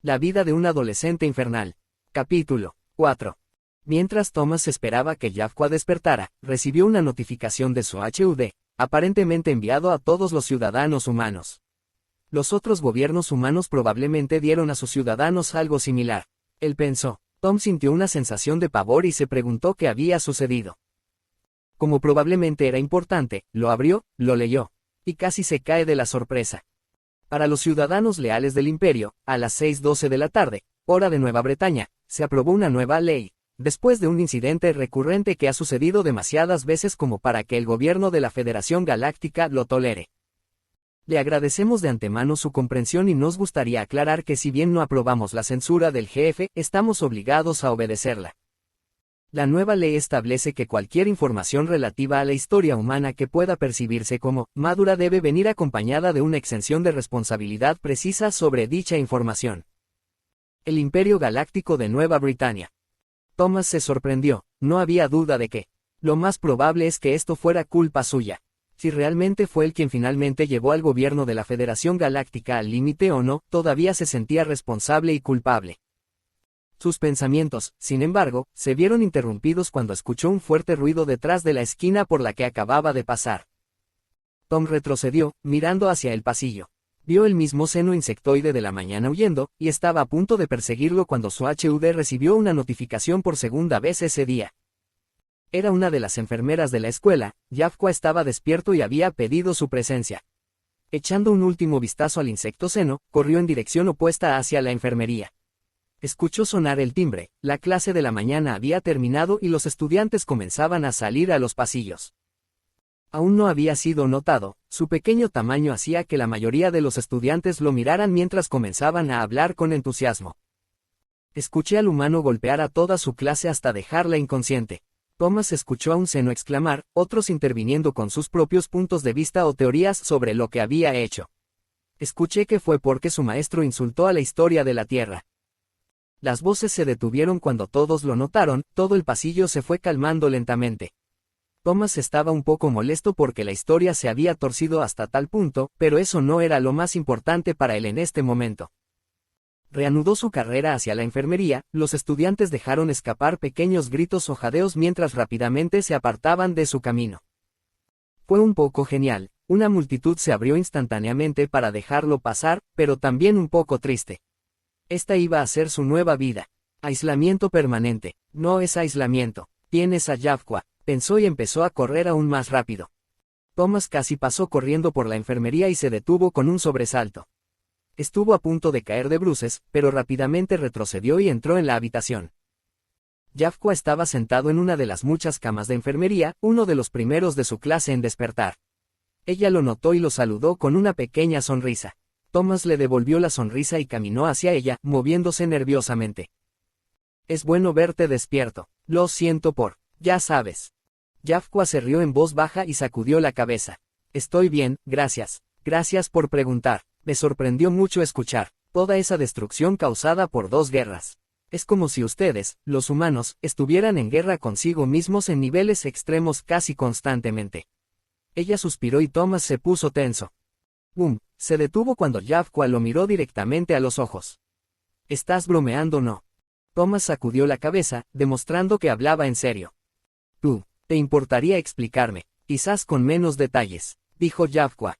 La vida de un adolescente infernal. Capítulo 4. Mientras Thomas esperaba que Jaffa despertara, recibió una notificación de su HUD, aparentemente enviado a todos los ciudadanos humanos. Los otros gobiernos humanos probablemente dieron a sus ciudadanos algo similar. Él pensó. Tom sintió una sensación de pavor y se preguntó qué había sucedido. Como probablemente era importante, lo abrió, lo leyó, y casi se cae de la sorpresa. Para los ciudadanos leales del imperio, a las 6:12 de la tarde, hora de Nueva Bretaña, se aprobó una nueva ley, después de un incidente recurrente que ha sucedido demasiadas veces como para que el gobierno de la Federación Galáctica lo tolere. Le agradecemos de antemano su comprensión y nos gustaría aclarar que si bien no aprobamos la censura del jefe, estamos obligados a obedecerla. La nueva ley establece que cualquier información relativa a la historia humana que pueda percibirse como madura debe venir acompañada de una exención de responsabilidad precisa sobre dicha información. El Imperio Galáctico de Nueva Britania. Thomas se sorprendió, no había duda de que lo más probable es que esto fuera culpa suya. Si realmente fue él quien finalmente llevó al gobierno de la Federación Galáctica al límite o no, todavía se sentía responsable y culpable. Sus pensamientos, sin embargo, se vieron interrumpidos cuando escuchó un fuerte ruido detrás de la esquina por la que acababa de pasar. Tom retrocedió, mirando hacia el pasillo. Vio el mismo seno insectoide de la mañana huyendo, y estaba a punto de perseguirlo cuando su HUD recibió una notificación por segunda vez ese día. Era una de las enfermeras de la escuela. Jaffa estaba despierto y había pedido su presencia. Echando un último vistazo al insecto seno, corrió en dirección opuesta hacia la enfermería. Escuchó sonar el timbre, la clase de la mañana había terminado y los estudiantes comenzaban a salir a los pasillos. Aún no había sido notado, su pequeño tamaño hacía que la mayoría de los estudiantes lo miraran mientras comenzaban a hablar con entusiasmo. Escuché al humano golpear a toda su clase hasta dejarla inconsciente. Thomas escuchó a un seno exclamar, otros interviniendo con sus propios puntos de vista o teorías sobre lo que había hecho. Escuché que fue porque su maestro insultó a la historia de la Tierra. Las voces se detuvieron cuando todos lo notaron, todo el pasillo se fue calmando lentamente. Thomas estaba un poco molesto porque la historia se había torcido hasta tal punto, pero eso no era lo más importante para él en este momento. Reanudó su carrera hacia la enfermería, los estudiantes dejaron escapar pequeños gritos o jadeos mientras rápidamente se apartaban de su camino. Fue un poco genial, una multitud se abrió instantáneamente para dejarlo pasar, pero también un poco triste. Esta iba a ser su nueva vida. Aislamiento permanente. No es aislamiento. Tienes a Jaffa, pensó y empezó a correr aún más rápido. Thomas casi pasó corriendo por la enfermería y se detuvo con un sobresalto. Estuvo a punto de caer de bruces, pero rápidamente retrocedió y entró en la habitación. Jaffa estaba sentado en una de las muchas camas de enfermería, uno de los primeros de su clase en despertar. Ella lo notó y lo saludó con una pequeña sonrisa. Thomas le devolvió la sonrisa y caminó hacia ella, moviéndose nerviosamente. Es bueno verte despierto. Lo siento por, ya sabes. Jaffa se rió en voz baja y sacudió la cabeza. Estoy bien, gracias. Gracias por preguntar. Me sorprendió mucho escuchar toda esa destrucción causada por 2 guerras. Es como si ustedes, los humanos, estuvieran en guerra consigo mismos en niveles extremos casi constantemente. Ella suspiró y Thomas se puso tenso. Se detuvo cuando Jaffa lo miró directamente a los ojos. ¿Estás bromeando o no? Thomas sacudió la cabeza, demostrando que hablaba en serio. ¿Te importaría explicarme? Quizás con menos detalles, dijo Jaffa.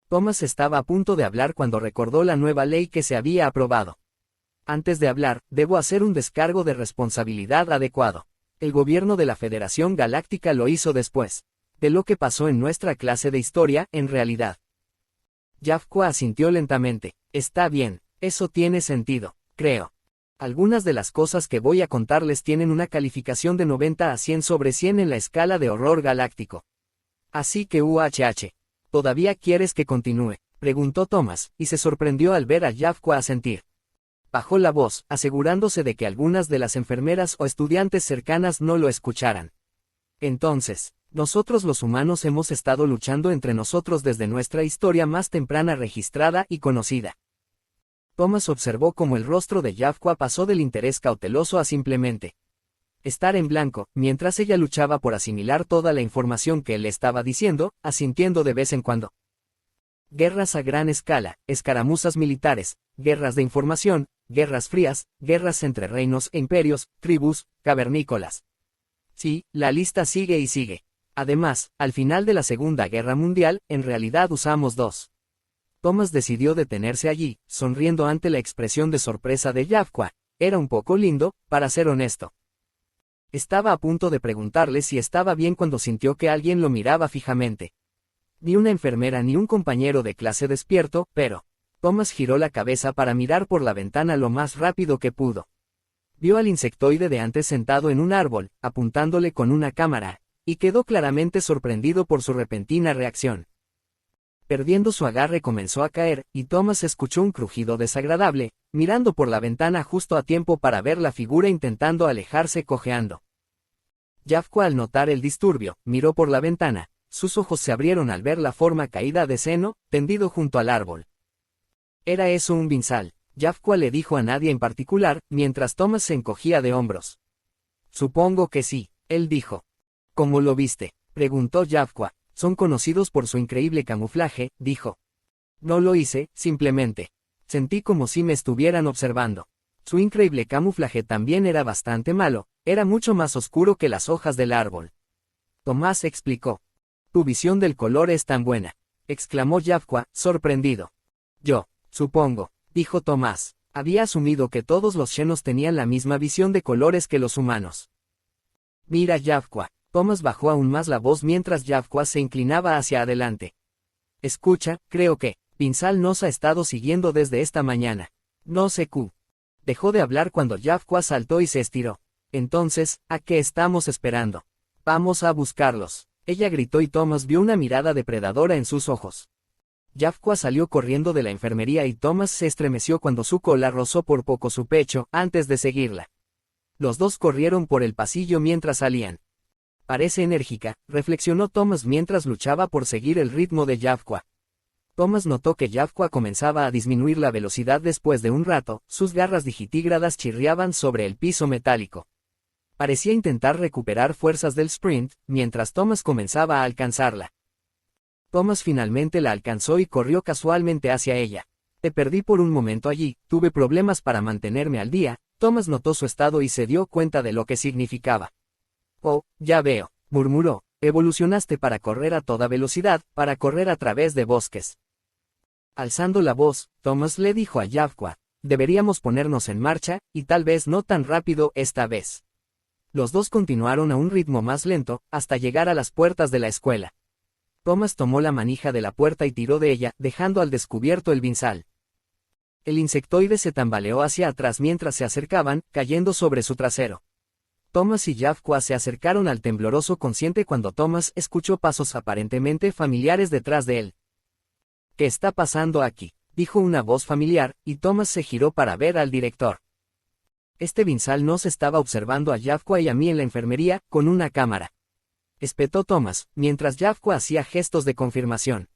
Thomas estaba a punto de hablar cuando recordó la nueva ley que se había aprobado. Antes de hablar, debo hacer un descargo de responsabilidad adecuado. El gobierno de la Federación Galáctica lo hizo después de lo que pasó en nuestra clase de historia, en realidad. Jaffa asintió lentamente. Está bien, eso tiene sentido, creo. Algunas de las cosas que voy a contarles tienen una calificación de 90 a 100 sobre 100 en la escala de horror galáctico. Así que ¿todavía quieres que continúe?, preguntó Thomas, y se sorprendió al ver a Jaffa asentir. Bajó la voz, asegurándose de que algunas de las enfermeras o estudiantes cercanas no lo escucharan. Entonces, nosotros los humanos hemos estado luchando entre nosotros desde nuestra historia más temprana registrada y conocida. Thomas observó cómo el rostro de Jaffa pasó del interés cauteloso a simplemente estar en blanco, mientras ella luchaba por asimilar toda la información que él le estaba diciendo, asintiendo de vez en cuando. Guerras a gran escala, escaramuzas militares, guerras de información, guerras frías, guerras entre reinos e imperios, tribus, cavernícolas. Sí, la lista sigue y sigue. Además, al final de la Segunda Guerra Mundial, en realidad usamos dos. Thomas decidió detenerse allí, sonriendo ante la expresión de sorpresa de Yafqua. Era un poco lindo, para ser honesto. Estaba a punto de preguntarle si estaba bien cuando sintió que alguien lo miraba fijamente. Ni una enfermera ni un compañero de clase despierto, pero Thomas giró la cabeza para mirar por la ventana lo más rápido que pudo. Vio al insectoide de antes sentado en un árbol, apuntándole con una cámara, y quedó claramente sorprendido por su repentina reacción. Perdiendo su agarre comenzó a caer, y Thomas escuchó un crujido desagradable, mirando por la ventana justo a tiempo para ver la figura intentando alejarse cojeando. Yafqua, al notar el disturbio, miró por la ventana, sus ojos se abrieron al ver la forma caída de seno, tendido junto al árbol. ¿Era eso un Bynsal? Yafqua le dijo a nadie en particular, mientras Thomas se encogía de hombros. Supongo que sí, él dijo. ¿Cómo lo viste?, preguntó Yafqua. Son conocidos por su increíble camuflaje, dijo. No lo hice, simplemente. Sentí como si me estuvieran observando. Su increíble camuflaje también era bastante malo, era mucho más oscuro que las hojas del árbol. Tomás explicó. Tu visión del color es tan buena, exclamó Yafqua, sorprendido. Yo, supongo, dijo Tomás. Había asumido que todos los Xenos tenían la misma visión de colores que los humanos. Mira, Yafqua. Thomas bajó aún más la voz mientras Yafqua se inclinaba hacia adelante. Escucha, creo que Bynsal nos ha estado siguiendo desde esta mañana. No sé Q. Dejó de hablar cuando Yafqua saltó y se estiró. Entonces, ¿a qué estamos esperando? Vamos a buscarlos. Ella gritó y Thomas vio una mirada depredadora en sus ojos. Yafqua salió corriendo de la enfermería y Thomas se estremeció cuando su cola rozó por poco su pecho antes de seguirla. Los dos corrieron por el pasillo mientras salían. Parece enérgica, reflexionó Thomas mientras luchaba por seguir el ritmo de Yafqua. Thomas notó que Yafqua comenzaba a disminuir la velocidad después de un rato, sus garras digitígradas chirriaban sobre el piso metálico. Parecía intentar recuperar fuerzas del sprint, mientras Thomas comenzaba a alcanzarla. Thomas finalmente la alcanzó y corrió casualmente hacia ella. Te perdí por un momento allí, tuve problemas para mantenerme al día. Thomas notó su estado y se dio cuenta de lo que significaba. Oh, ya veo, murmuró, evolucionaste para correr a toda velocidad, para correr a través de bosques. Alzando la voz, Thomas le dijo a Yafqua, deberíamos ponernos en marcha, y tal vez no tan rápido esta vez. Los dos continuaron a un ritmo más lento, hasta llegar a las puertas de la escuela. Thomas tomó la manija de la puerta y tiró de ella, dejando al descubierto el Bynsal. El insectoide se tambaleó hacia atrás mientras se acercaban, cayendo sobre su trasero. Thomas y Yafqua se acercaron al tembloroso consciente cuando Thomas escuchó pasos aparentemente familiares detrás de él. ¿Qué está pasando aquí?, dijo una voz familiar, y Thomas se giró para ver al director. Este Bynsal nos estaba observando a Yafqua y a mí en la enfermería, con una cámara. Espetó Thomas, mientras Yafqua hacía gestos de confirmación.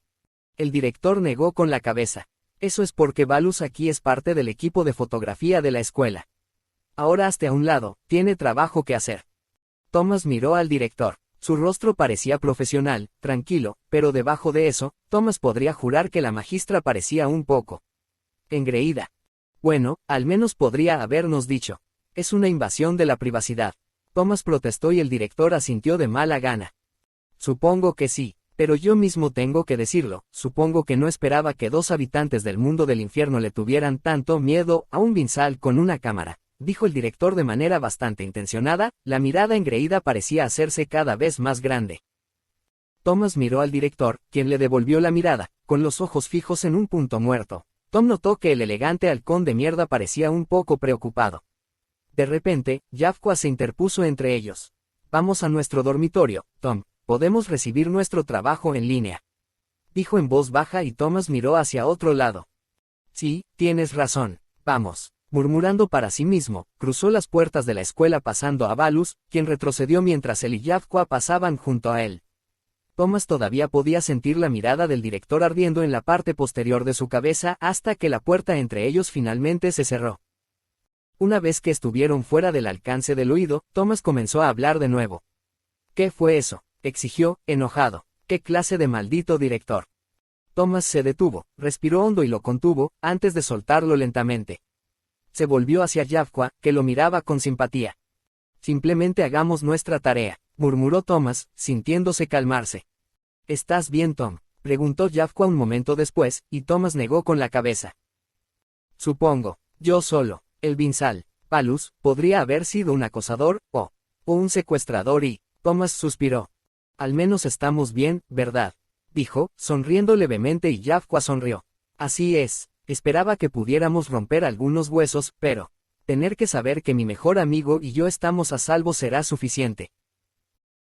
El director negó con la cabeza. Eso es porque Valus aquí es parte del equipo de fotografía de la escuela. Ahora hazte a un lado, tiene trabajo que hacer. Thomas miró al director. Su rostro parecía profesional, tranquilo, pero debajo de eso, Thomas podría jurar que la magistra parecía un poco engreída. Bueno, al menos podría habernos dicho. Es una invasión de la privacidad. Thomas protestó y el director asintió de mala gana. Supongo que sí, pero yo mismo tengo que decirlo, supongo que no esperaba que dos habitantes del mundo del infierno le tuvieran tanto miedo a un Bynsal con una cámara. Dijo el director de manera bastante intencionada, la mirada engreída parecía hacerse cada vez más grande. Thomas miró al director, quien le devolvió la mirada, con los ojos fijos en un punto muerto. Tom notó que el elegante halcón de mierda parecía un poco preocupado. De repente, Yafqua se interpuso entre ellos. Vamos a nuestro dormitorio, Tom, podemos recibir nuestro trabajo en línea. Dijo en voz baja y Thomas miró hacia otro lado. Sí, tienes razón, vamos. Murmurando para sí mismo, cruzó las puertas de la escuela pasando a Valus, quien retrocedió mientras él y Yafqua pasaban junto a él. Thomas todavía podía sentir la mirada del director ardiendo en la parte posterior de su cabeza hasta que la puerta entre ellos finalmente se cerró. Una vez que estuvieron fuera del alcance del oído, Thomas comenzó a hablar de nuevo. ¿Qué fue eso?, exigió, enojado. ¿Qué clase de maldito director? Thomas se detuvo, respiró hondo y lo contuvo, antes de soltarlo lentamente. Se volvió hacia Jaffa, que lo miraba con simpatía. Simplemente hagamos nuestra tarea, murmuró Thomas, sintiéndose calmarse. ¿Estás bien, Tom?, preguntó Jaffa un momento después, y Thomas negó con la cabeza. Supongo, yo solo, el Vinsal, Palus, podría haber sido un acosador, o un secuestrador y, Thomas suspiró. Al menos estamos bien, ¿verdad?, dijo, sonriendo levemente y Jaffa sonrió. Así es, esperaba que pudiéramos romper algunos huesos, pero tener que saber que mi mejor amigo y yo estamos a salvo será suficiente.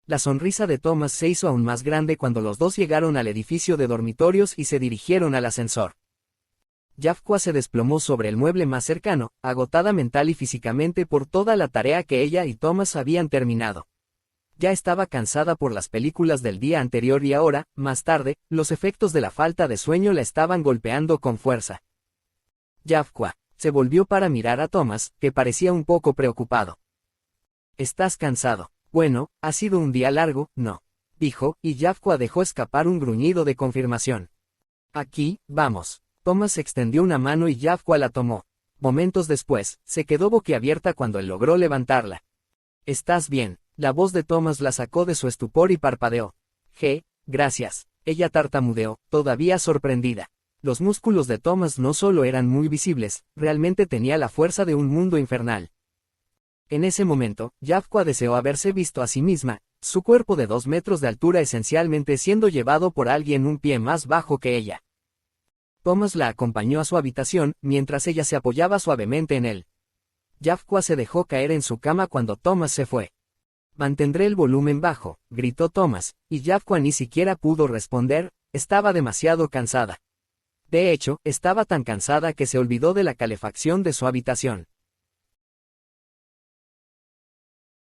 La sonrisa de Thomas se hizo aún más grande cuando los dos llegaron al edificio de dormitorios y se dirigieron al ascensor. Jaffa se desplomó sobre el mueble más cercano, agotada mental y físicamente por toda la tarea que ella y Thomas habían terminado. Ya estaba cansada por las películas del día anterior y ahora, más tarde, los efectos de la falta de sueño la estaban golpeando con fuerza. Jaffa se volvió para mirar a Thomas, que parecía un poco preocupado. ¿Estás cansado? Bueno, ha sido un día largo, ¿no?, dijo, y Jaffa dejó escapar un gruñido de confirmación. Aquí, vamos. Thomas extendió una mano y Jaffa la tomó. Momentos después, se quedó boquiabierta cuando él logró levantarla. ¿Estás bien? La voz de Thomas la sacó de su estupor y parpadeó. Gracias. Ella tartamudeó, todavía sorprendida. Los músculos de Thomas no solo eran muy visibles, realmente tenía la fuerza de un mundo infernal. En ese momento, Jaffa deseó haberse visto a sí misma, su cuerpo de 2 metros de altura esencialmente siendo llevado por alguien un pie más bajo que ella. Thomas la acompañó a su habitación, mientras ella se apoyaba suavemente en él. Jaffa se dejó caer en su cama cuando Thomas se fue. Mantendré el volumen bajo, gritó Thomas, y Jaffa ni siquiera pudo responder, estaba demasiado cansada. De hecho, estaba tan cansada que se olvidó de la calefacción de su habitación.